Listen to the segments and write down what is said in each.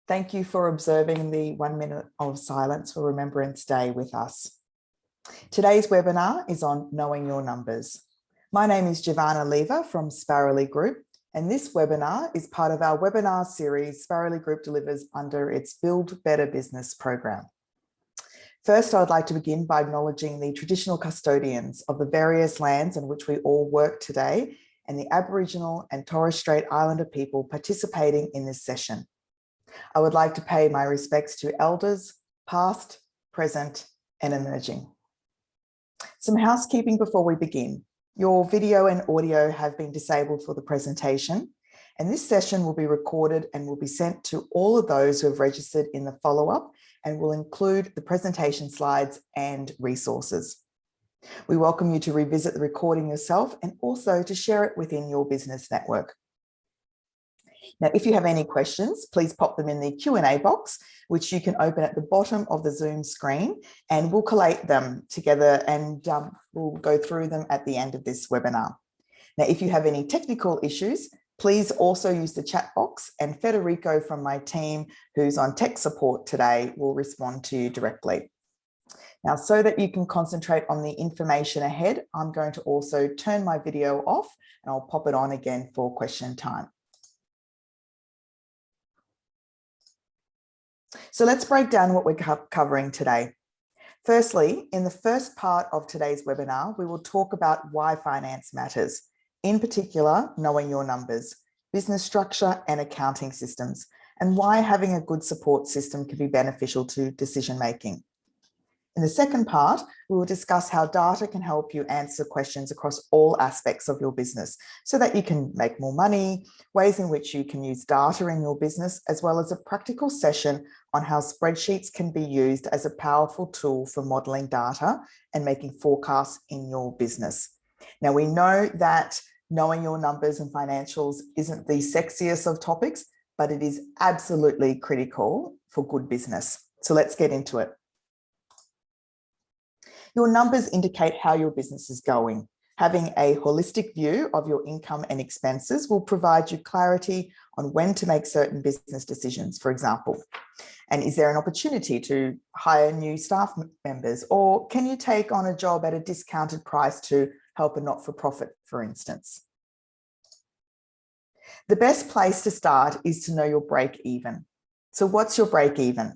Thank you for observing the 1 minute of silence for Remembrance Day with us. Today's webinar is on knowing your numbers. My name is Giovanna Lever from Sparrowly Group, and this webinar is part of our webinar series Sparrowly Group delivers under its Build Better Business program. First, I would like to begin by acknowledging the traditional custodians of the various lands on which we all work today and the Aboriginal and Torres Strait Islander people participating in this session. I would like to pay my respects to elders, past, present, and emerging. Some housekeeping before we begin. Your video and audio have been disabled for the presentation, and this session will be recorded and will be sent to all of those who have registered in the follow-up and will include the presentation slides and resources. We welcome you to revisit the recording yourself and also to share it within your business network. Now, if you have any questions, please pop them in the Q&A box, which you can open at the bottom of the Zoom screen, and we'll collate them together and we'll go through them at the end of this webinar. Now, if you have any technical issues, please also use the chat box, and Federico from my team, who's on tech support today, will respond to you directly. Now, so that you can concentrate on the information ahead, I'm going to also turn my video off and I'll pop it on again for question time. So let's break down what we're covering today. Firstly, in the first part of today's webinar, we will talk about why finance matters, in particular, knowing your numbers, business structure and accounting systems, and why having a good support system can be beneficial to decision-making. In the second part, we will discuss how data can help you answer questions across all aspects of your business so that you can make more money, ways in which you can use data in your business, as well as a practical session on how spreadsheets can be used as a powerful tool for modeling data and making forecasts in your business. Now, we know that knowing your numbers and financials isn't the sexiest of topics, but it is absolutely critical for good business. So let's get into it. Your numbers indicate how your business is going. Having a holistic view of your income and expenses will provide you clarity on when to make certain business decisions, for example. And is there an opportunity to hire new staff members, or can you take on a job at a discounted price to help a not-for-profit, for instance? The best place to start is to know your break even. So what's your break even?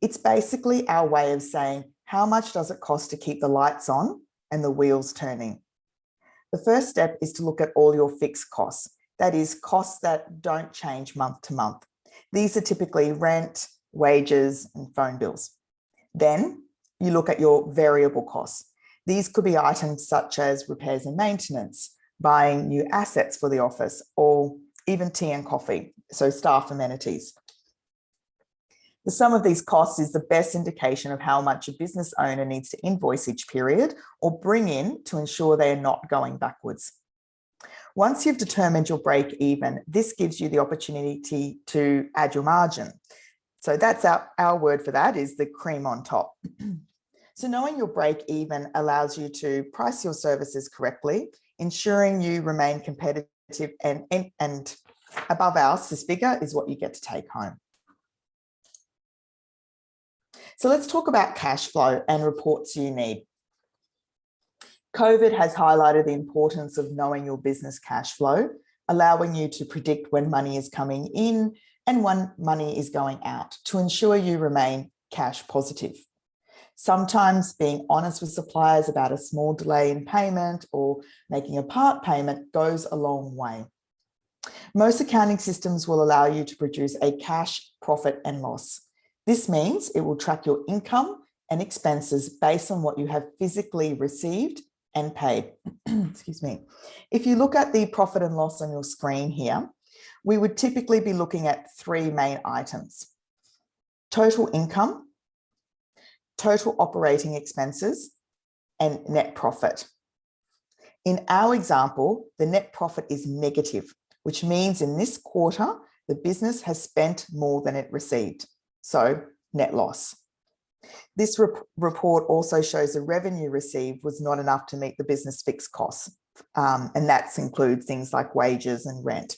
It's basically our way of saying, how much does it cost to keep the lights on and the wheels turning? The first step is to look at all your fixed costs. That is, costs that don't change month to month. These are typically rent, wages, and phone bills. Then you look at your variable costs. These could be items such as repairs and maintenance, buying new assets for the office, or even tea and coffee, so staff amenities. The sum of these costs is the best indication of how much a business owner needs to invoice each period or bring in to ensure they are not going backwards. Once you've determined your break even, this gives you the opportunity to add your margin. So that's our word for that is the cream on top. So knowing your break even allows you to price your services correctly, ensuring you remain competitive and above else, this figure is what you get to take home. So let's talk about cash flow and reports you need. COVID has highlighted the importance of knowing your business cash flow, allowing you to predict when money is coming in and when money is going out to ensure you remain cash positive. Sometimes being honest with suppliers about a small delay in payment or making a part payment goes a long way. Most accounting systems will allow you to produce a cash profit and loss. This means it will track your income and expenses based on what you have physically received and paid. Excuse me. If you look at the profit and loss on your screen here, we would typically be looking at three main items: total income, total operating expenses, and net profit. In our example, the net profit is negative, which means in this quarter, the business has spent more than it received. So net loss. This report also shows the revenue received was not enough to meet the business fixed costs, and that includes things like wages and rent.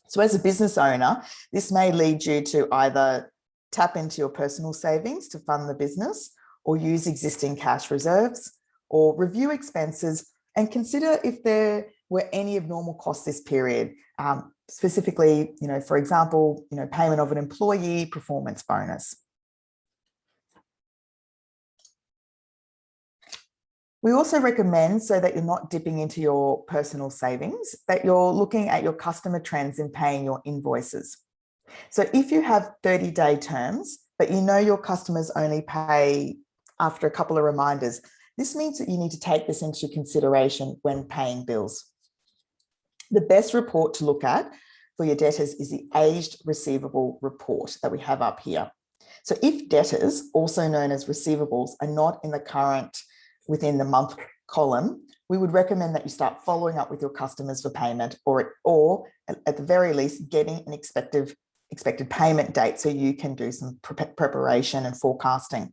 So as a business owner, this may lead you to either tap into your personal savings to fund the business, or use existing cash reserves, or review expenses and consider if there were any abnormal costs this period. Specifically, for example, payment of an employee performance bonus. We also recommend, so that you're not dipping into your personal savings, that you're looking at your customer trends in paying your invoices. So if you have 30-day terms, but your customers only pay after a couple of reminders, this means that you need to take this into consideration when paying bills. The best report to look at for your debtors is the aged receivable report that we have up here. So if debtors, also known as receivables, are not in the current within the month column, we would recommend that you start following up with your customers for payment, or at the very least getting an expected payment date so you can do some preparation and forecasting.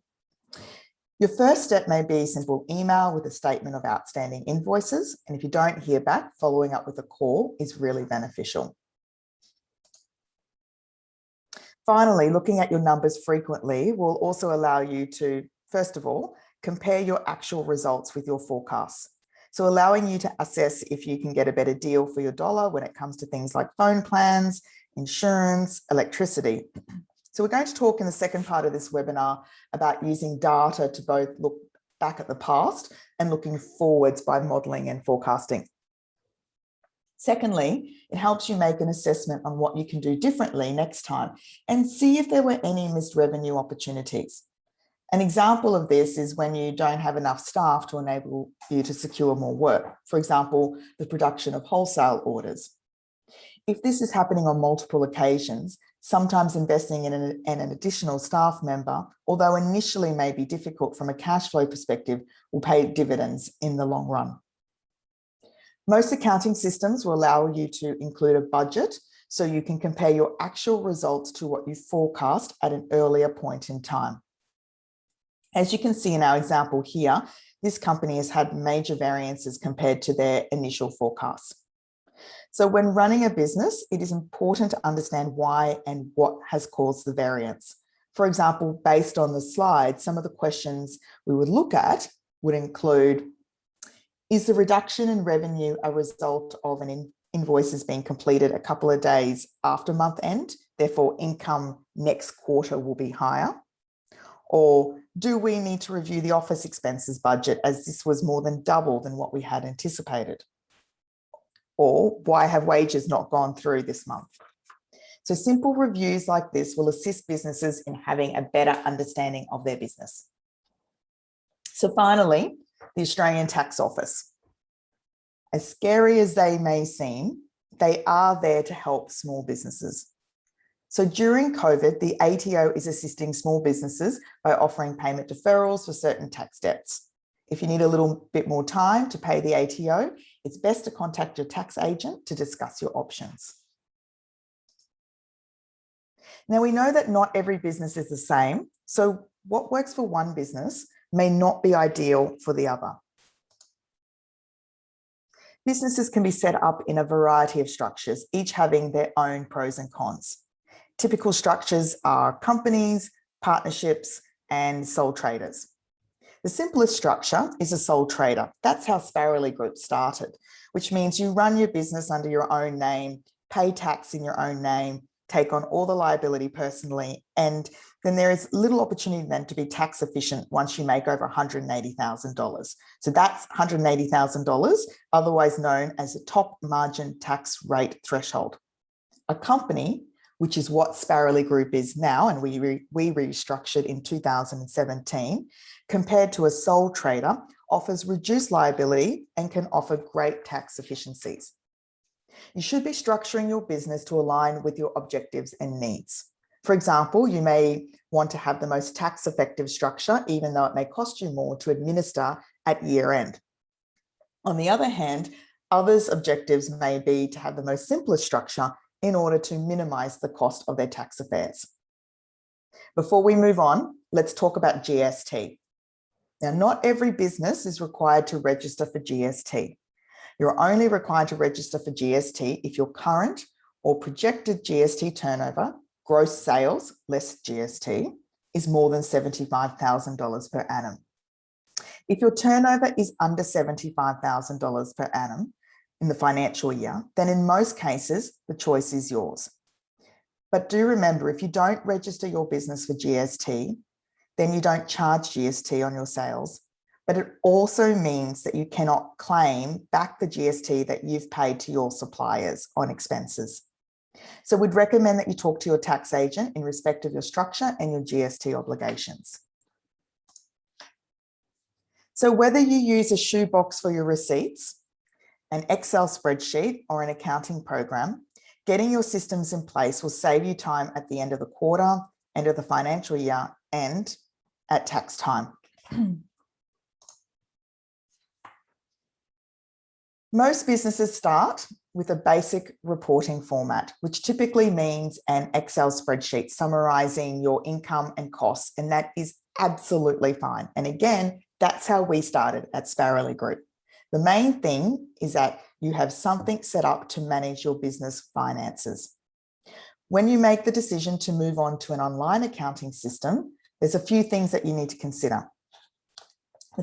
Your first step may be a simple email with a statement of outstanding invoices. And if you don't hear back, following up with a call is really beneficial. Finally, looking at your numbers frequently will also allow you to, first of all, compare your actual results with your forecasts. So allowing you to assess if you can get a better deal for your dollar when it comes to things like phone plans, insurance, electricity. So we're going to talk in the second part of this webinar about using data to both look back at the past and looking forwards by modelling and forecasting. Secondly, it helps you make an assessment on what you can do differently next time and see if there were any missed revenue opportunities. An example of this is when you don't have enough staff to enable you to secure more work. For example, the production of wholesale orders. If this is happening on multiple occasions, sometimes investing in an additional staff member, although initially may be difficult from a cash flow perspective, will pay dividends in the long run. Most accounting systems will allow you to include a budget so you can compare your actual results to what you forecast at an earlier point in time. As you can see in our example here, this company has had major variances compared to their initial forecasts. So when running a business, it is important to understand why and what has caused the variance. For example, based on the slide, some of the questions we would look at would include, is the reduction in revenue a result of an invoices being completed a couple of days after month end, therefore income next quarter will be higher? Or do we need to review the office expenses budget as this was more than double than what we had anticipated? Or why have wages not gone through this month? So simple reviews like this will assist businesses in having a better understanding of their business. So finally, the Australian Tax Office. As scary as they may seem, they are there to help small businesses. So during COVID, the ATO is assisting small businesses by offering payment deferrals for certain tax debts. If you need a little bit more time to pay the ATO, it's best to contact your tax agent to discuss your options. Now, we know that not every business is the same, so what works for one business may not be ideal for the other. Businesses can be set up in a variety of structures, each having their own pros and cons. Typical structures are companies, partnerships, and sole traders. The simplest structure is a sole trader. That's how Sparrowly Group started, which means you run your business under your own name, pay tax in your own name, take on all the liability personally, and then there is little opportunity then to be tax efficient once you make over $180,000. So that's $180,000, otherwise known as the top margin tax rate threshold. A company, which is what Sparrowly Group is now, and we restructured in 2017, compared to a sole trader, offers reduced liability and can offer great tax efficiencies. You should be structuring your business to align with your objectives and needs. For example, you may want to have the most tax effective structure, even though it may cost you more to administer at year end. On the other hand, others' objectives may be to have the most simplest structure in order to minimize the cost of their tax affairs. Before we move on, let's talk about GST. Now, not every business is required to register for GST. You're only required to register for GST if your current or projected GST turnover, gross sales less GST, is more than $75,000 per annum. If your turnover is under $75,000 per annum in the financial year, then in most cases, the choice is yours. But do remember, if you don't register your business for GST, then you don't charge GST on your sales. But it also means that you cannot claim back the GST that you've paid to your suppliers on expenses. So we'd recommend that you talk to your tax agent in respect of your structure and your GST obligations. So whether you use a shoebox for your receipts, an Excel spreadsheet, or an accounting program, getting your systems in place will save you time at the end of the quarter, end of the financial year, and at tax time. Most businesses start with a basic reporting format, which typically means an Excel spreadsheet summarizing your income and costs, and that is absolutely fine. And again, that's how we started at Sparrowly Group. The main thing is that you have something set up to manage your business finances. When you make the decision to move on to an online accounting system, there's a few things that you need to consider.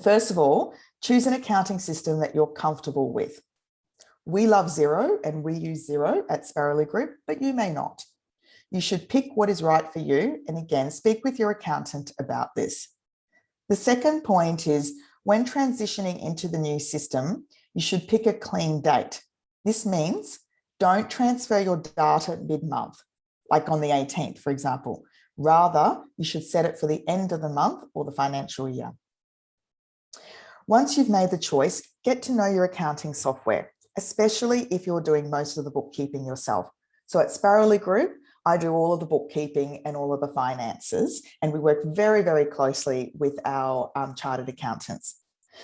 First of all, choose an accounting system that you're comfortable with. We love Xero and we use Xero at Sparrowly Group, but you may not. You should pick what is right for you, and again, speak with your accountant about this. The second point is, when transitioning into the new system, you should pick a clean date. This means don't transfer your data mid-month, like on the 18th, for example. Rather, you should set it for the end of the month or the financial year. Once you've made the choice, get to know your accounting software, especially if you're doing most of the bookkeeping yourself. So at Sparrowly Group, I do all of the bookkeeping and all of the finances, and we work very, very closely with our chartered accountants.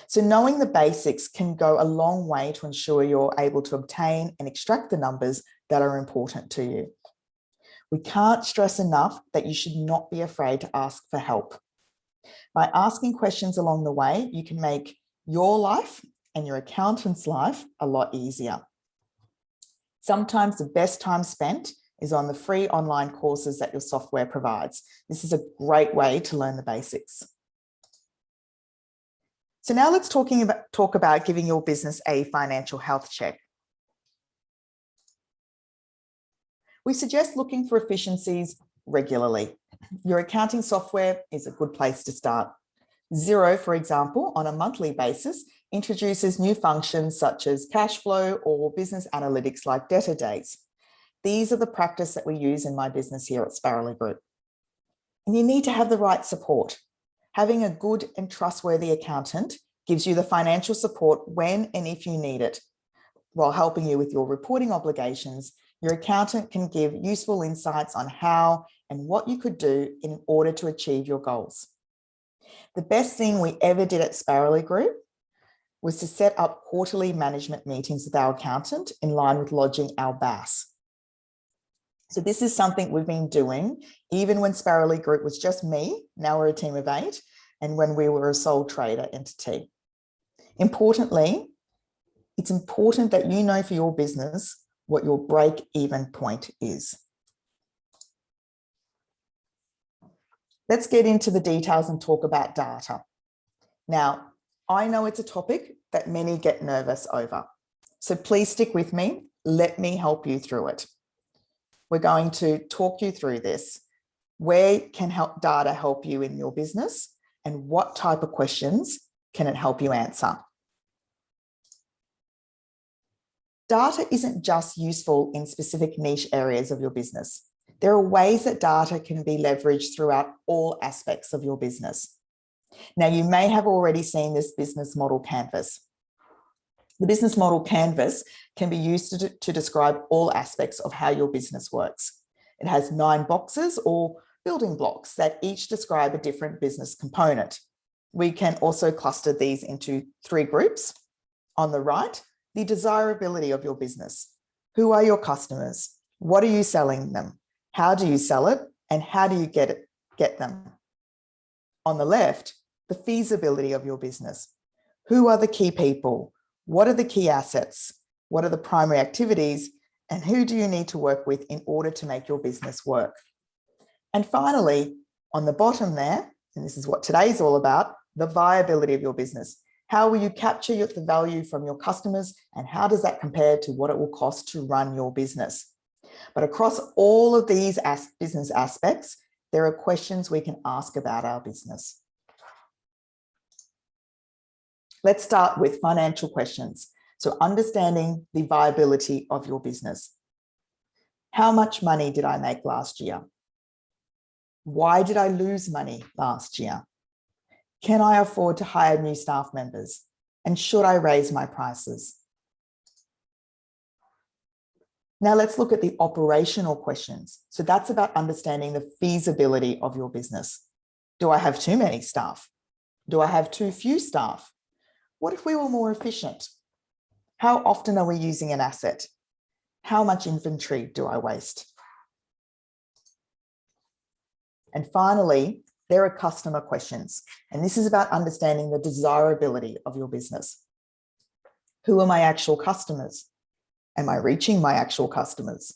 So knowing the basics can go a long way to ensure you're able to obtain and extract the numbers that are important to you. We can't stress enough that you should not be afraid to ask for help. By asking questions along the way, you can make your life and your accountant's life a lot easier. Sometimes the best time spent is on the free online courses that your software provides. This is a great way to learn the basics. So now let's talk about giving your business a financial health check. We suggest looking for efficiencies regularly. Your accounting software is a good place to start. Xero, for example, on a monthly basis, introduces new functions such as cash flow or business analytics like debtor days. These are the practice that we use in my business here at Sparrowly Group. And you need to have the right support. Having a good and trustworthy accountant gives you the financial support when and if you need it. While helping you with your reporting obligations, your accountant can give useful insights on how and what you could do in order to achieve your goals. The best thing we ever did at Sparrowly Group was to set up quarterly management meetings with our accountant in line with lodging our BAS. So this is something we've been doing even when Sparrowly Group was just me, now we're a team of 8, and when we were a sole trader entity. Importantly, it's important that you know for your business what your break-even point is. Let's get into the details and talk about data. Now, I know it's a topic that many get nervous over, so please stick with me. Let me help you through it. We're going to talk you through this. Where can data help you in your business, and what type of questions can it help you answer? Data isn't just useful in specific niche areas of your business. There are ways that data can be leveraged throughout all aspects of your business. Now, you may have already seen this business model canvas. The business model canvas can be used to describe all aspects of how your business works. It has 9 boxes or building blocks that each describe a different business component. We can also cluster these into 3 groups. On the right, the desirability of your business. Who are your customers? What are you selling them? How do you sell it? And how do you get them? On the left, the feasibility of your business. Who are the key people? What are the key assets? What are the primary activities? And who do you need to work with in order to make your business work? And finally, on the bottom there, and this is what today's all about, the viability of your business. How will you capture the value from your customers, and how does that compare to what it will cost to run your business? But across all of these business aspects, there are questions we can ask about our business. Let's start with financial questions. So understanding the viability of your business. How much money did I make last year? Why did I lose money last year? Can I afford to hire new staff members? And should I raise my prices? Now let's look at the operational questions. So that's about understanding the feasibility of your business. Do I have too many staff? Do I have too few staff? What if we were more efficient? How often are we using an asset? How much inventory do I waste? And finally, there are customer questions. And this is about understanding the desirability of your business. Who are my actual customers? Am I reaching my actual customers?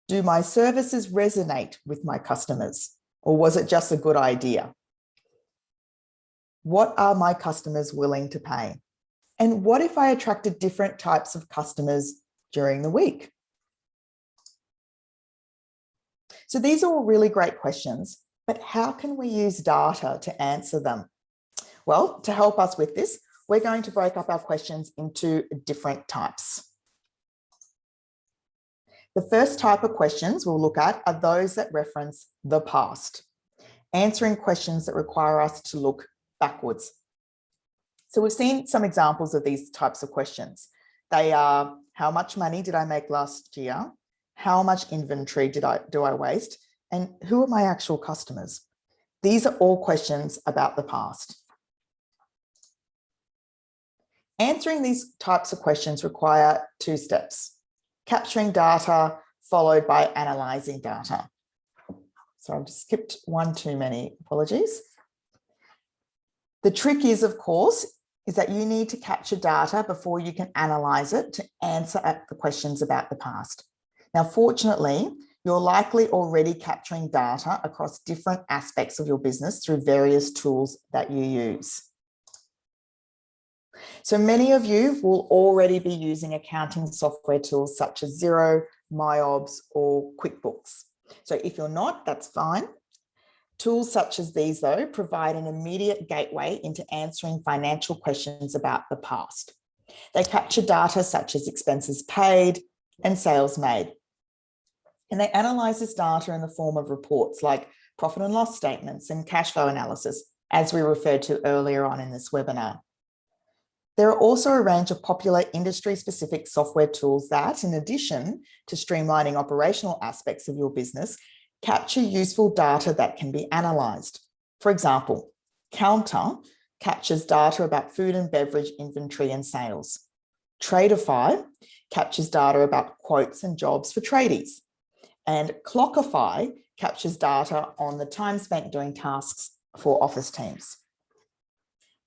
Do my services resonate with my customers? Or was it just a good idea? What are my customers willing to pay? And what if I attracted different types of customers during the week? So these are all really great questions, but how can we use data to answer them? Well, to help us with this, we're going to break up our questions into different types. The first type of questions we'll look at are those that reference the past, answering questions that require us to look backwards. So we've seen some examples of these types of questions. They are, how much money did I make last year? How much inventory do I waste? And who are my actual customers? These are all questions about the past. Answering these types of questions require two steps: capturing data followed by analysing data. So I've just skipped one too many, apologies. The trick is, of course, is that you need to capture data before you can analyse it to answer the questions about the past. Now, fortunately, you're likely already capturing data across different aspects of your business through various tools that you use. So many of you will already be using accounting software tools such as Xero, MyObs, or QuickBooks. So if you're not, that's fine. Tools such as these, though, provide an immediate gateway into answering financial questions about the past. They capture data such as expenses paid and sales made. And they analyse this data in the form of reports like profit and loss statements and cash flow analysis, as we referred to earlier on in this webinar. There are also a range of popular industry-specific software tools that, in addition to streamlining operational aspects of your business, capture useful data that can be analysed. For example, Counter captures data about food and beverage inventory and sales. Tradeify captures data about quotes and jobs for tradies. And Clockify captures data on the time spent doing tasks for office teams.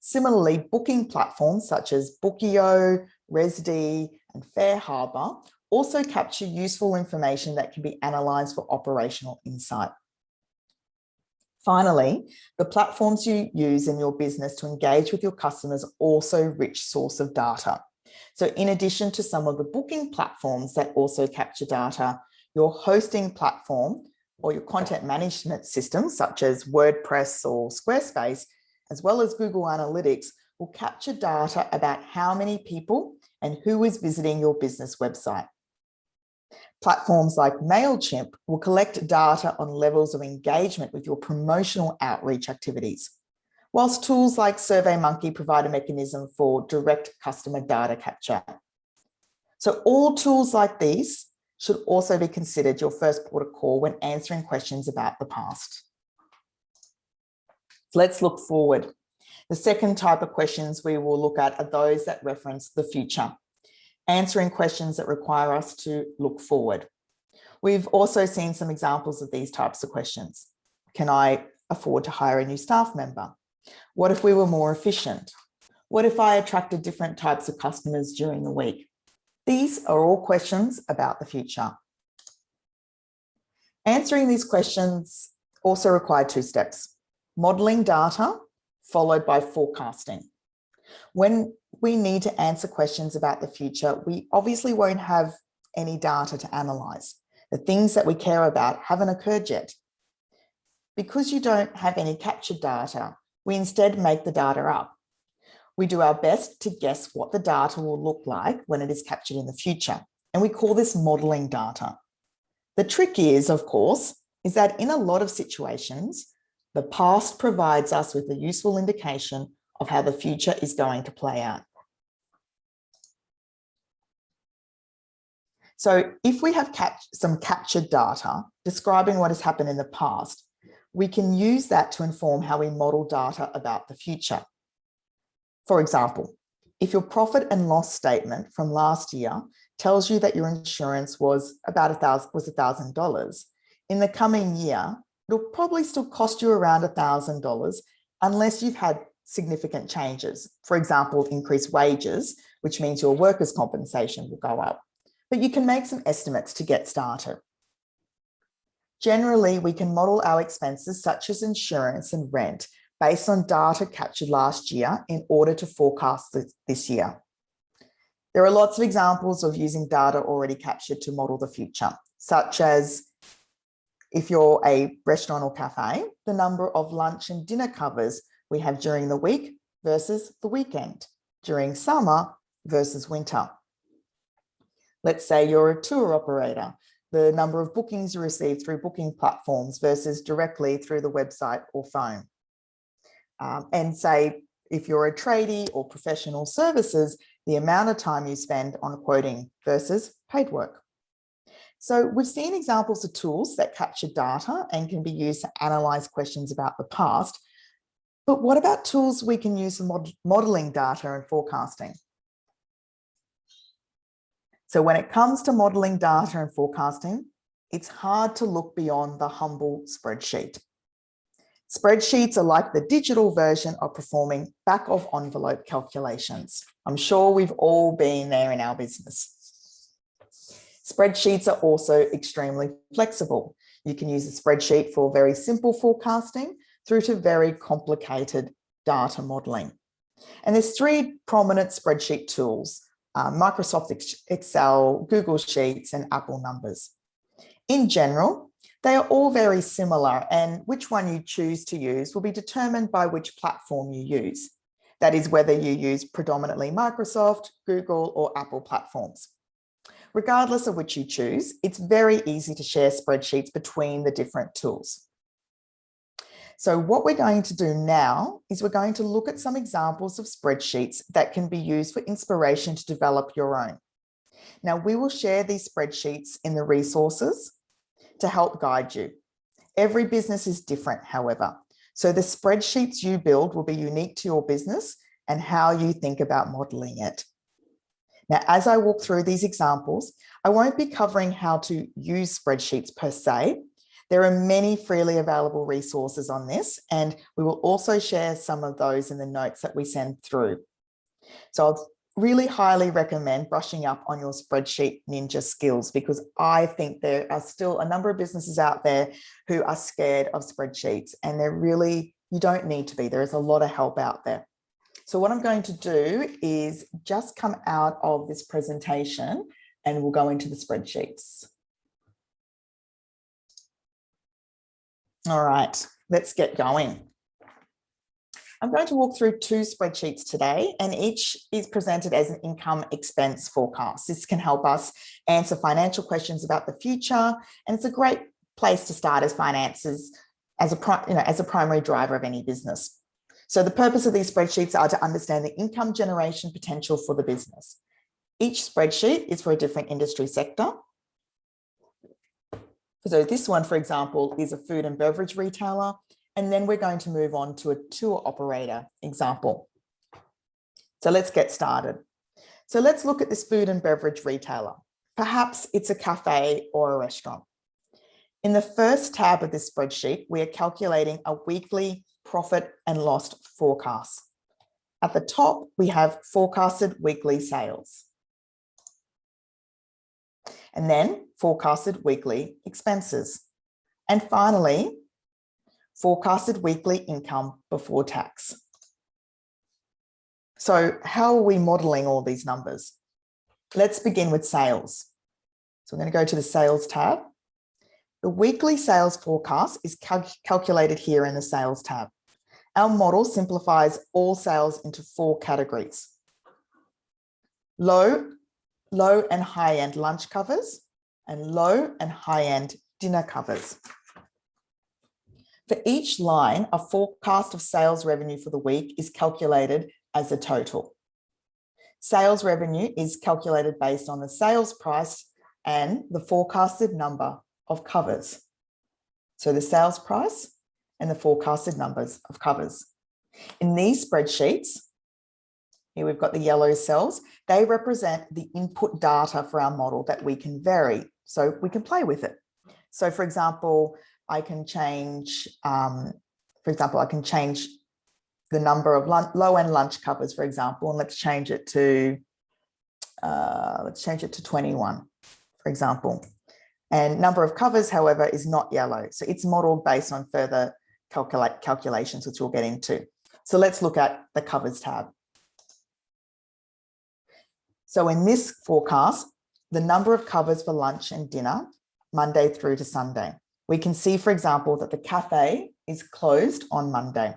Similarly, booking platforms such as Bookio, Resd, and FareHarbor also capture useful information that can be analysed for operational insight. Finally, the platforms you use in your business to engage with your customers are also a rich source of data. So in addition to some of the booking platforms that also capture data, your hosting platform or your content management systems such as WordPress or Squarespace, as well as Google Analytics, will capture data about how many people and who is visiting your business website. Platforms like MailChimp will collect data on levels of engagement with your promotional outreach activities, whilst tools like SurveyMonkey provide a mechanism for direct customer data capture. So all tools like these should also be considered your first port of call when answering questions about the past. Let's look forward. The second type of questions we will look at are those that reference the future, answering questions that require us to look forward. We've also seen some examples of these types of questions. Can I afford to hire a new staff member? What if we were more efficient? What if I attracted different types of customers during the week? These are all questions about the future. Answering these questions also require 2 steps: modelling data followed by forecasting. When we need to answer questions about the future, we obviously won't have any data to analyse. The things that we care about haven't occurred yet. Because you don't have any captured data, we instead make the data up. We do our best to guess what the data will look like when it is captured in the future, and we call this modelling data. The trick is, of course, is that in a lot of situations, the past provides us with a useful indication of how the future is going to play out. So if we have some captured data describing what has happened in the past, we can use that to inform how we model data about the future. For example, if your profit and loss statement from last year tells you that your insurance was about $1,000, in the coming year, it'll probably still cost you around $1,000 unless you've had significant changes. For example, increased wages, which means your workers' compensation will go up. But you can make some estimates to get started. Generally, we can model our expenses such as insurance and rent based on data captured last year in order to forecast this year. There are lots of examples of using data already captured to model the future, such as if you're a restaurant or cafe, the number of lunch and dinner covers we have during the week versus the weekend, during summer versus winter. Let's say you're a tour operator, the number of bookings you receive through booking platforms versus directly through the website or phone. And say, if you're a tradie or professional services, the amount of time you spend on quoting versus paid work. So we've seen examples of tools that capture data and can be used to analyze questions about the past. But what about tools we can use for modeling data and forecasting? So when it comes to modeling data and forecasting, it's hard to look beyond the humble spreadsheet. Spreadsheets are like the digital version of performing back of envelope calculations. I'm sure we've all been there in our business. Spreadsheets are also extremely flexible. You can use a spreadsheet for very simple forecasting through to very complicated data modeling. And there's 3 prominent spreadsheet tools: Microsoft Excel, Google Sheets, and Apple Numbers. In general, they are all very similar, and which one you choose to use will be determined by which platform you use. That is, whether you use predominantly Microsoft, Google, or Apple platforms. Regardless of which you choose, it's very easy to share spreadsheets between the different tools. So what we're going to do now is we're going to look at some examples of spreadsheets that can be used for inspiration to develop your own. Now, we will share these spreadsheets in the resources to help guide you. Every business is different, however. So the spreadsheets you build will be unique to your business and how you think about modeling it. Now, as I walk through these examples, I won't be covering how to use spreadsheets per se. There are many freely available resources on this, and we will also share some of those in the notes that we send through. So I'll really highly recommend brushing up on your spreadsheet ninja skills, because I think there are still a number of businesses out there who are scared of spreadsheets, and you don't need to be. There is a lot of help out there. So what I'm going to do is just come out of this presentation and we'll go into the spreadsheets. All right, let's get going. I'm going to walk through 2 spreadsheets today, and each is presented as an income expense forecast. This can help us answer financial questions about the future, and it's a great place to start as finances as a primary driver of any business. So the purpose of these spreadsheets are to understand the income generation potential for the business. Each spreadsheet is for a different industry sector. So this one, for example, is a food and beverage retailer, and then we're going to move on to a tour operator example. So let's get started. So let's look at this food and beverage retailer. Perhaps it's a cafe or a restaurant. In the first tab of this spreadsheet, we are calculating a weekly profit and loss forecast. At the top, we have forecasted weekly sales. And then forecasted weekly expenses. And finally, forecasted weekly income before tax. So how are we modeling all these numbers? Let's begin with sales. So I'm going to go to the sales tab. The weekly sales forecast is calculated here in the sales tab. Our model simplifies all sales into 4 categories: low and high-end lunch covers, and low and high-end dinner covers. For each line, a forecast of sales revenue for the week is calculated as a total. Sales revenue is calculated based on the sales price and the forecasted number of covers. So the sales price and the forecasted numbers of covers. In these spreadsheets, here we've got the yellow cells, they represent the input data for our model that we can vary, so we can play with it. So for example, I can change, the number of low-end lunch covers, for example, and let's change it to 21, for example. And number of covers, however, is not yellow. So it's modeled based on further calculations, which we'll get into. So let's look at the covers tab. So in this forecast, the number of covers for lunch and dinner, Monday through to Sunday. We can see, for example, that the cafe is closed on Monday.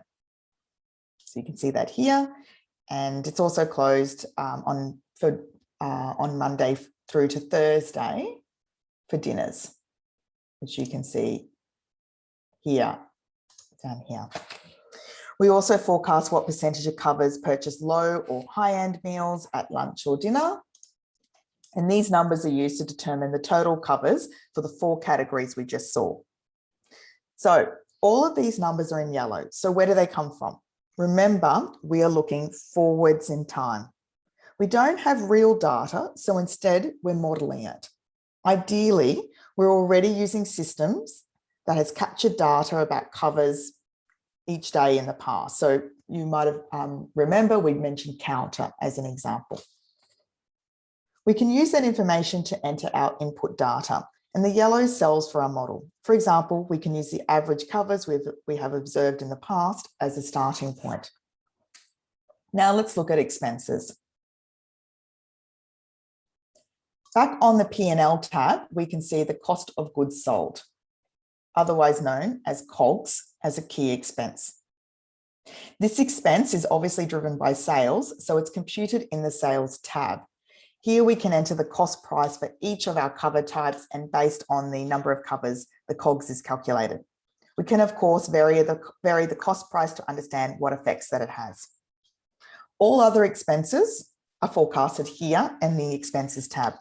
So you can see that here. And it's also closed on Monday through to Thursday for dinners, which you can see here, down here. We also forecast what percentage of covers purchase low or high-end meals at lunch or dinner. And these numbers are used to determine the total covers for the 4 categories we just saw. So all of these numbers are in yellow. So where do they come from? Remember, we are looking forwards in time. We don't have real data, so instead we're modeling it. Ideally, we're already using systems that has captured data about covers each day in the past. So you might have remember we mentioned counter as an example. We can use that information to enter our input data and the yellow cells for our model. For example, we can use the average covers we have observed in the past as a starting point. Now let's look at expenses. Back on the P&L tab, we can see the cost of goods sold, otherwise known as COGS, as a key expense. This expense is obviously driven by sales, so it's computed in the sales tab. Here we can enter the cost price for each of our cover types, and based on the number of covers, the COGS is calculated. We can, of course, vary the cost price to understand what effects that it has. All other expenses are forecasted here in the expenses tab.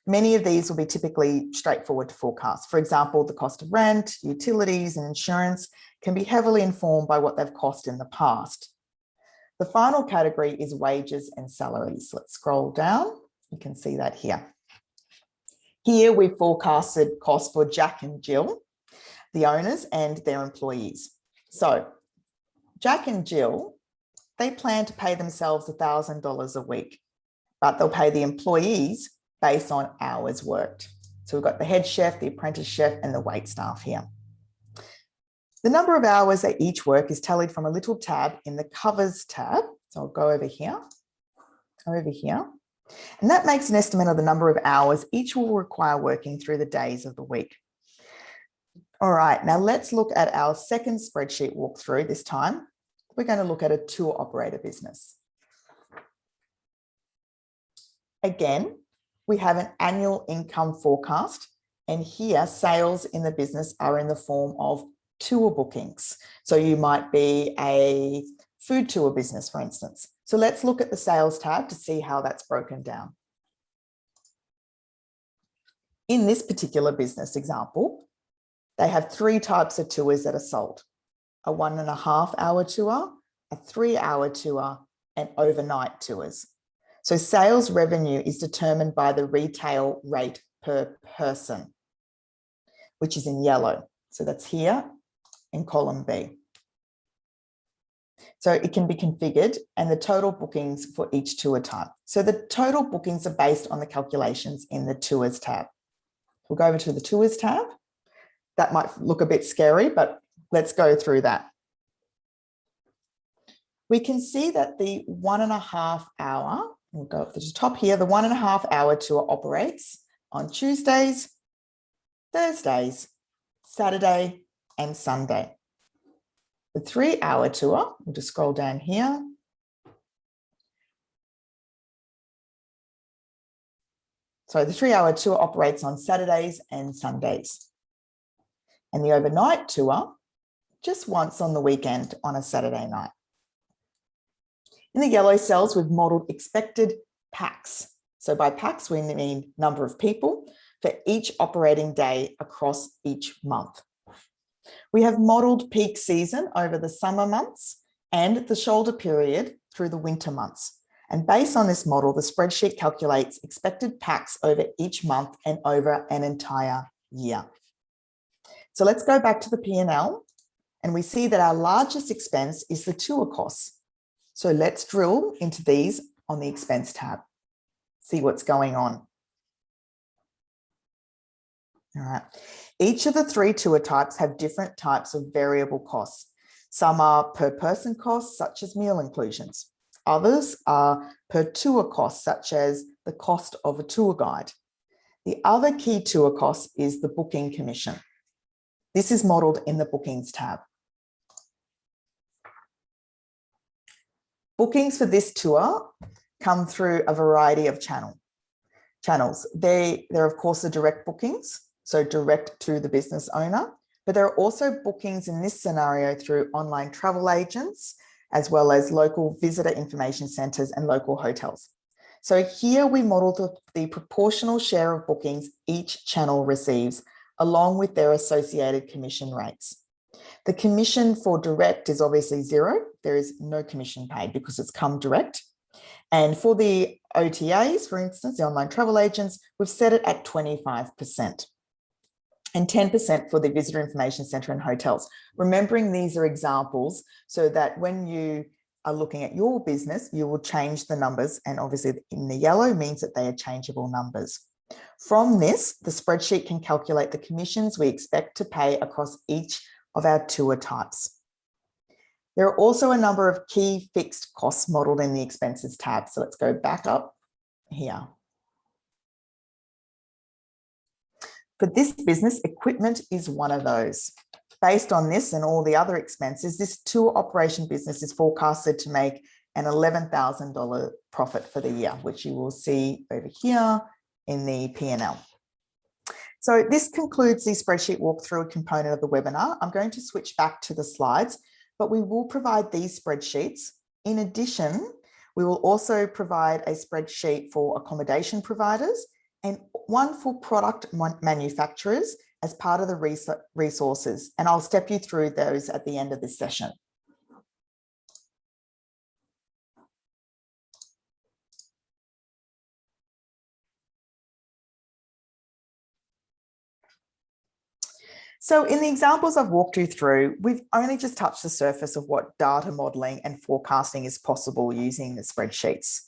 Many of these will be typically straightforward to forecast. For example, the cost of rent, utilities, and insurance can be heavily informed by what they've cost in the past. The final category is wages and salaries. Let's scroll down. You can see that here. Here we forecasted costs for Jack and Jill, the owners, and their employees. So Jack and Jill, they plan to pay themselves $1,000 a week, but they'll pay the employees based on hours worked. So we've got the head chef, the apprentice chef, and the wait staff here. The number of hours they each work is tallied from a little tab in the covers tab. So I'll go over here, and that makes an estimate of the number of hours each will require working through the days of the week. All right, now let's look at our second spreadsheet walkthrough. This time, we're going to look at a tour operator business. Again, we have an annual income forecast, and here sales in the business are in the form of tour bookings. So you might be a food tour business, for instance. So let's look at the sales tab to see how that's broken down. In this particular business example, they have 3 types of tours that are sold: a 1.5-hour tour, a 3-hour tour, and overnight tours. So sales revenue is determined by the retail rate per person, which is in yellow. So that's here in column B. So it can be configured, and the total bookings for each tour type. So the total bookings are based on the calculations in the Tours tab. We'll go over to the Tours tab. That might look a bit scary, but let's go through that. We can see that the 1.5 hour, we'll go up to the top here, the 1.5 hour tour operates on Tuesdays, Thursdays, Saturday, and Sunday. The 3-hour tour, we'll just scroll down here. So the 3-hour tour operates on Saturdays and Sundays. And the overnight tour, just once on the weekend on a Saturday night. In the yellow cells, we've modelled expected packs. So by packs, we mean number of people for each operating day across each month. We have modelled peak season over the summer months and the shoulder period through the winter months. And based on this model, the spreadsheet calculates expected packs over each month and over an entire year. So let's go back to the P&L, and we see that our largest expense is the tour costs. So let's drill into these on the expense tab, see what's going on. All right. Each of the 3 tour types have different types of variable costs. Some are per person costs, such as meal inclusions. Others are per tour costs, such as the cost of a tour guide. The other key tour cost is the booking commission. This is modelled in the bookings tab. Bookings for this tour come through a variety of channels. They're of course the direct bookings, so direct to the business owner, but there are also bookings in this scenario through online travel agents, as well as local visitor information centres and local hotels. So here we model the proportional share of bookings each channel receives, along with their associated commission rates. The commission for direct is obviously 0. There is no commission paid because it's come direct. And for the OTAs, for instance, the online travel agents, we've set it at 25%. And 10% for the visitor information centre and hotels. Remembering these are examples so that when you are looking at your business, you will change the numbers, and obviously in the yellow means that they are changeable numbers. From this, the spreadsheet can calculate the commissions we expect to pay across each of our tour types. There are also a number of key fixed costs modelled in the expenses tab. So let's go back up here. For this business, equipment is one of those. Based on this and all the other expenses, this tour operation business is forecasted to make an $11,000 profit for the year, which you will see over here in the P&L. So this concludes the spreadsheet walkthrough component of the webinar. I'm going to switch back to the slides, but we will provide these spreadsheets. In addition, we will also provide a spreadsheet for accommodation providers and one for product manufacturers as part of the resources. And I'll step you through those at the end of this session. So in the examples I've walked you through, we've only just touched the surface of what data modelling and forecasting is possible using the spreadsheets.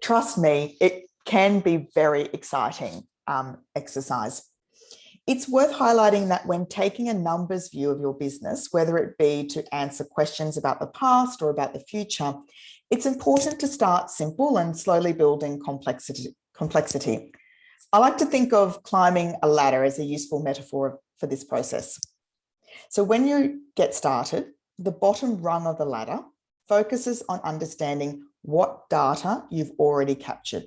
Trust me, it can be very exciting exercise. It's worth highlighting that when taking a numbers view of your business, whether it be to answer questions about the past or about the future, it's important to start simple and slowly build in complexity. I like to think of climbing a ladder as a useful metaphor for this process. So when you get started, the bottom rung of the ladder focuses on understanding what data you've already captured.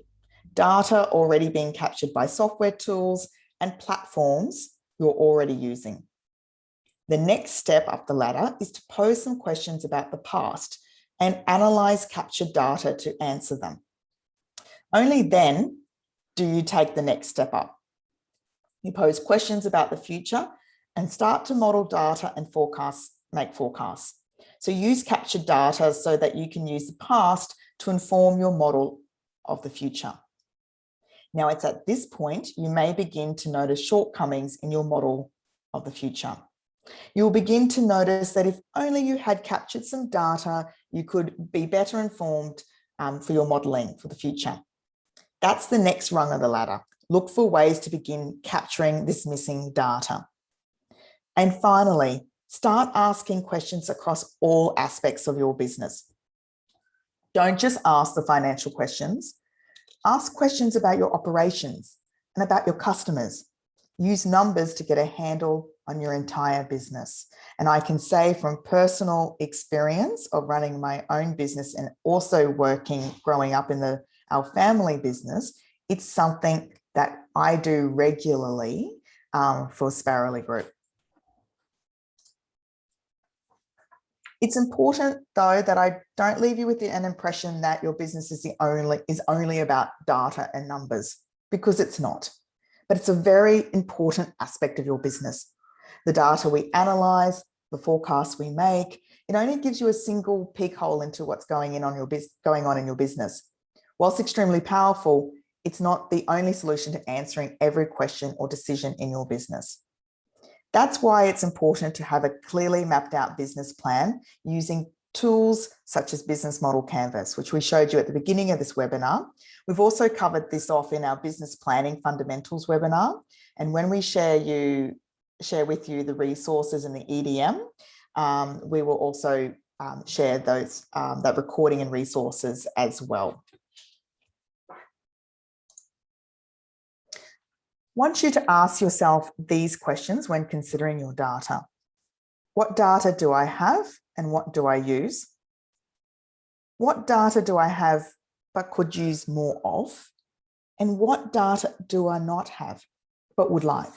Data already being captured by software tools and platforms you're already using. The next step up the ladder is to pose some questions about the past and analyze captured data to answer them. Only then do you take the next step up. You pose questions about the future and start to model data and make forecasts. So use captured data so that you can use the past to inform your model of the future. Now it's at this point you may begin to notice shortcomings in your model of the future. You'll begin to notice that if only you had captured some data, you could be better informed for your modelling for the future. That's the next rung of the ladder. Look for ways to begin capturing this missing data. And finally, start asking questions across all aspects of your business. Don't just ask the financial questions. Ask questions about your operations and about your customers. Use numbers to get a handle on your entire business. And I can say from personal experience of running my own business and also growing up in our family business, it's something that I do regularly for Sparrowly Group. It's important, though, that I don't leave you with an impression that your business is only about data and numbers, because it's not. But it's a very important aspect of your business. The data we analyse, the forecasts we make, it only gives you a single peek hole into what's going on in your business. Whilst extremely powerful, it's not the only solution to answering every question or decision in your business. That's why it's important to have a clearly mapped out business plan using tools such as Business Model Canvas, which we showed you at the beginning of this webinar. We've also covered this off in our Business Planning Fundamentals webinar. And when we share with you the resources and the EDM, we will also share that recording and resources as well. I want you to ask yourself these questions when considering your data. What data do I have and what do I use? What data do I have but could use more of? And what data do I not have but would like?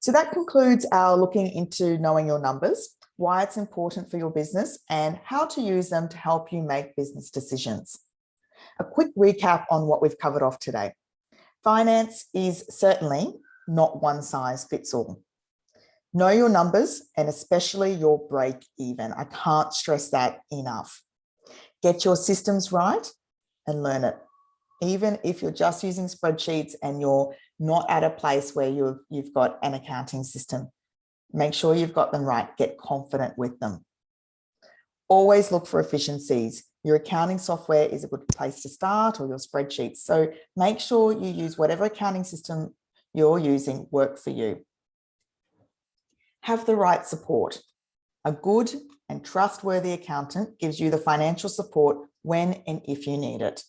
So that concludes our looking into knowing your numbers, why it's important for your business, and how to use them to help you make business decisions. A quick recap on what we've covered off today. Finance is certainly not one size fits all. Know your numbers and especially your break even. I can't stress that enough. Get your systems right and learn it. Even if you're just using spreadsheets and you're not at a place where you've got an accounting system, make sure you've got them right. Get confident with them. Always look for efficiencies. Your accounting software is a good place to start, or your spreadsheets. So make sure you use whatever accounting system you're using work for you. Have the right support. A good and trustworthy accountant gives you the financial support when and if you need it.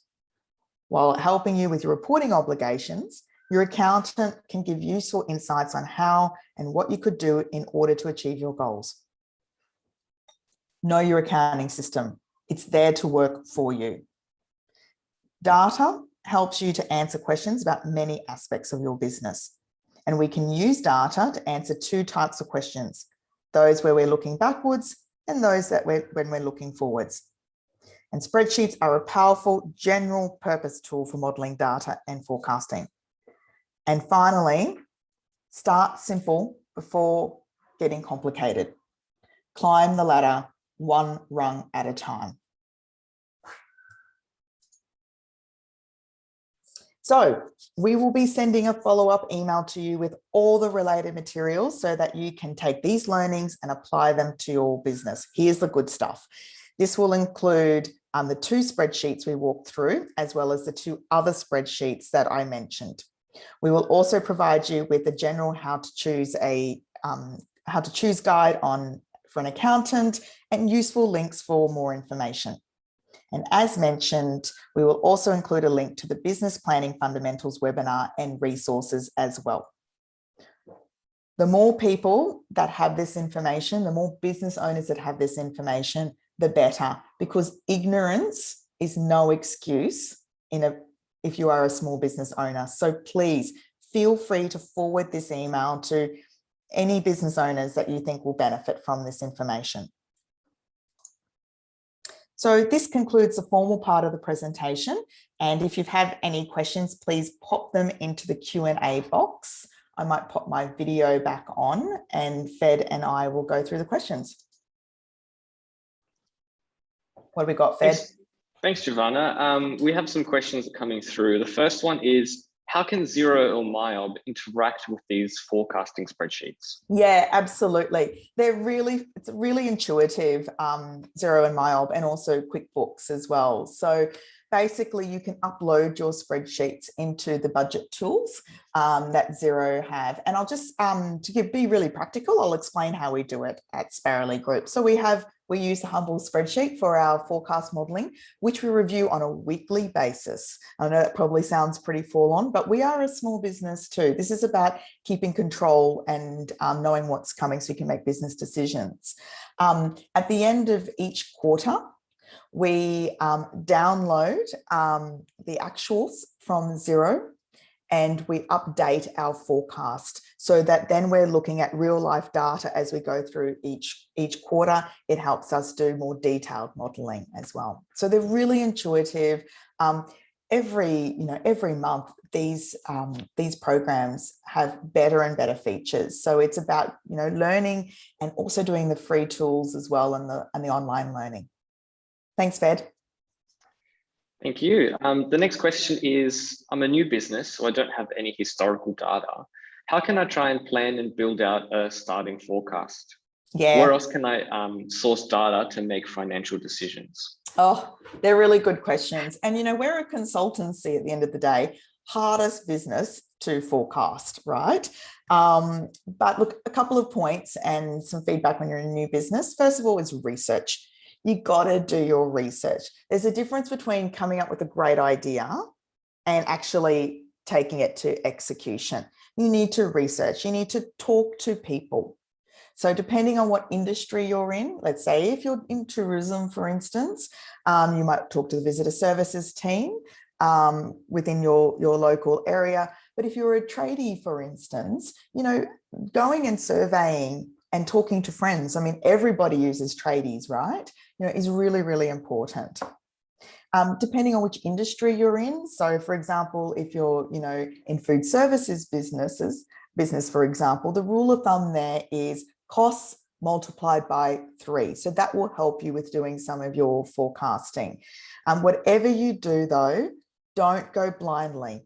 While helping you with your reporting obligations, your accountant can give useful insights on how and what you could do in order to achieve your goals. Know your accounting system. It's there to work for you. Data helps you to answer questions about many aspects of your business. And we can use data to answer two types of questions, those where we're looking backwards and those that when we're looking forwards. And spreadsheets are a powerful general purpose tool for modeling data and forecasting. And finally, start simple before getting complicated. Climb the ladder one rung at a time. So we will be sending a follow-up email to you with all the related materials so that you can take these learnings and apply them to your business. Here's the good stuff. This will include the two spreadsheets we walked through, as well as the two other spreadsheets that I mentioned. We will also provide you with the general how to choose guide for an accountant and useful links for more information. And as mentioned, we will also include a link to the Business Planning Fundamentals webinar and resources as well. The more people that have this information, the more business owners that have this information, the better, because ignorance is no excuse if you are a small business owner. So please feel free to forward this email to any business owners that you think will benefit from this information. So this concludes the formal part of the presentation. And if you have any questions, please pop them into the Q&A box. I might pop my video back on and Fed and I will go through the questions. What have we got, Fed? Thanks, Giovanna. We have some questions coming through. The first one is, how can Xero or MyOb interact with these forecasting spreadsheets? Yeah, absolutely. It's really intuitive, Xero and MyOb, and also QuickBooks as well. So basically you can upload your spreadsheets into the budget tools that Xero have. And I'll just, be really practical, I'll explain how we do it at Sparrowly Group. So we use the Humble spreadsheet for our forecast modelling, which we review on a weekly basis. I know that probably sounds pretty full on, but we are a small business too. This is about keeping control and knowing what's coming so you can make business decisions. At the end of each quarter, we download the actuals from Xero and we update our forecast so that then we're looking at real life data as we go through each quarter. It helps us do more detailed modelling as well. So they're really intuitive. Every month, these programs have better and better features. So it's about learning and also doing the free tools as well and the online learning. Thanks, Ved. Thank you. The next question is, I'm a new business, so I don't have any historical data. How can I try and plan and build out a starting forecast? Yeah. Where else can I source data to make financial decisions? Oh, they're really good questions. And, we're a consultancy at the end of the day, hardest business to forecast, right? But look, a couple of points and some feedback when you're in a new business. First of all is research. You got to do your research. There's a difference between coming up with a great idea and actually taking it to execution. You need to research. You need to talk to people. So depending on what industry you're in, let's say if you're in tourism, for instance, you might talk to the visitor services team within your local area. But if you're a tradie, for instance, going and surveying and talking to friends, I mean, everybody uses tradies, right? Is really, really important. Depending on which industry you're in. So for example, if you're, in food services business, for example, the rule of thumb there is costs multiplied by 3. So that will help you with doing some of your forecasting. Whatever you do though, don't go blindly.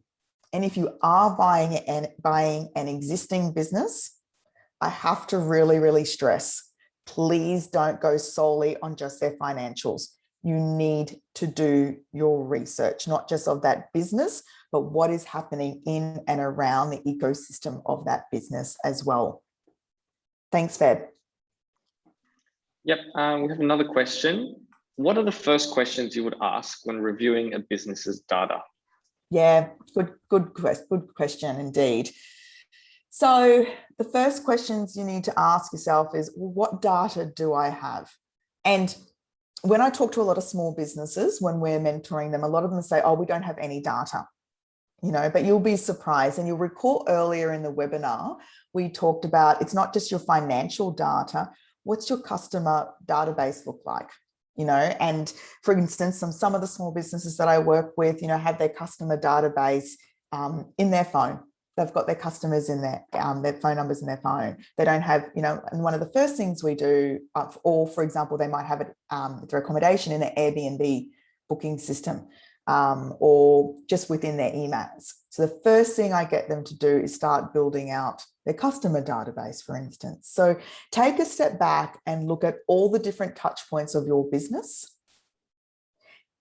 And if you are buying an existing business, I have to really, really stress, please don't go solely on just their financials. You need to do your research, not just of that business, but what is happening in and around the ecosystem of that business as well. Thanks, Fed. Yep, we have another question. What are the first questions you would ask when reviewing a business's data? Yeah, good question indeed. So the first questions you need to ask yourself is, well, what data do I have? And when I talk to a lot of small businesses, when we're mentoring them, a lot of them say, oh, we don't have any data, but you'll be surprised. And you'll recall earlier in the webinar, we talked about, it's not just your financial data, what's your customer database look like? And for instance, some of the small businesses that I work with, have their customer database in their phone. They've got their customers in their phone numbers in their phone. They don't have, and one of the first things we do, or for example, they might have it their accommodation in their Airbnb booking system or just within their emails. So the first thing I get them to do is start building out their customer database, for instance. So take a step back and look at all the different touch points of your business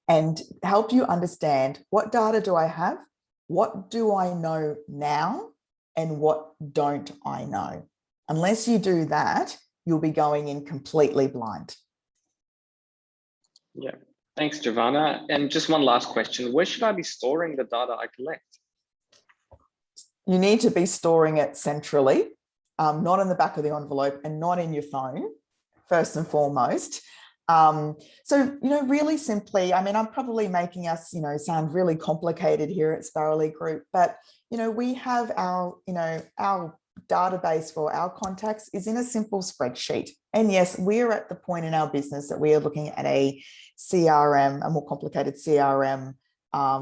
and help you understand, what data do I have? What do I know now and what don't I know? Unless you do that, you'll be going in completely blind. Yeah, thanks, Giovanna. And just one last question. Where should I be storing the data I collect? You need to be storing it centrally, not in the back of the envelope and not in your phone, first and foremost. So, really simply, I mean, I'm probably making us, sound really complicated here at Sparrowly Group, but, we have our database for our contacts is in a simple spreadsheet. And yes, we're at the point in our business that we are looking at a CRM, a more complicated CRM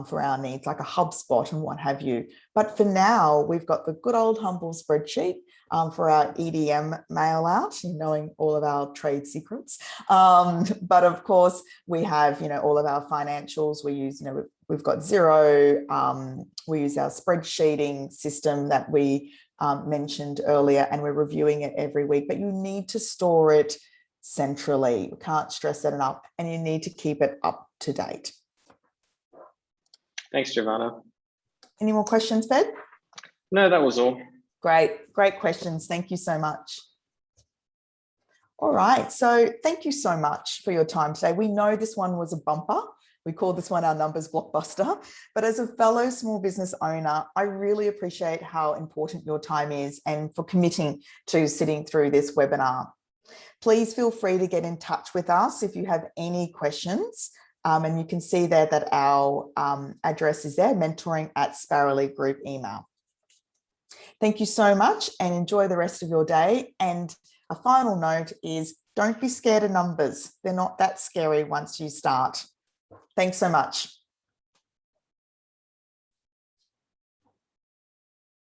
for our needs, like a HubSpot and what have you. But for now, we've got the good old humble spreadsheet for our EDM mail out, knowing all of our trade secrets. But of course, we have, all of our financials. We use, we've got Xero. We use our spreadsheeting system that we mentioned earlier, and we're reviewing it every week, but you need to store it centrally. We can't stress that enough, and you need to keep it up to date. Thanks, Giovanna. Any more questions, Fed? No, that was all. Great questions. Thank you so much. All right, so thank you so much for your time today. We know this one was a bumper. We call this one our numbers blockbuster, but as a fellow small business owner, I really appreciate how important your time is and for committing to sitting through this webinar. Please feel free to get in touch with us if you have any questions. And you can see there that our address is there, mentoring@Sparrowly Group email. Thank you so much and enjoy the rest of your day. And a final note is don't be scared of numbers. They're not that scary once you start. Thanks so much.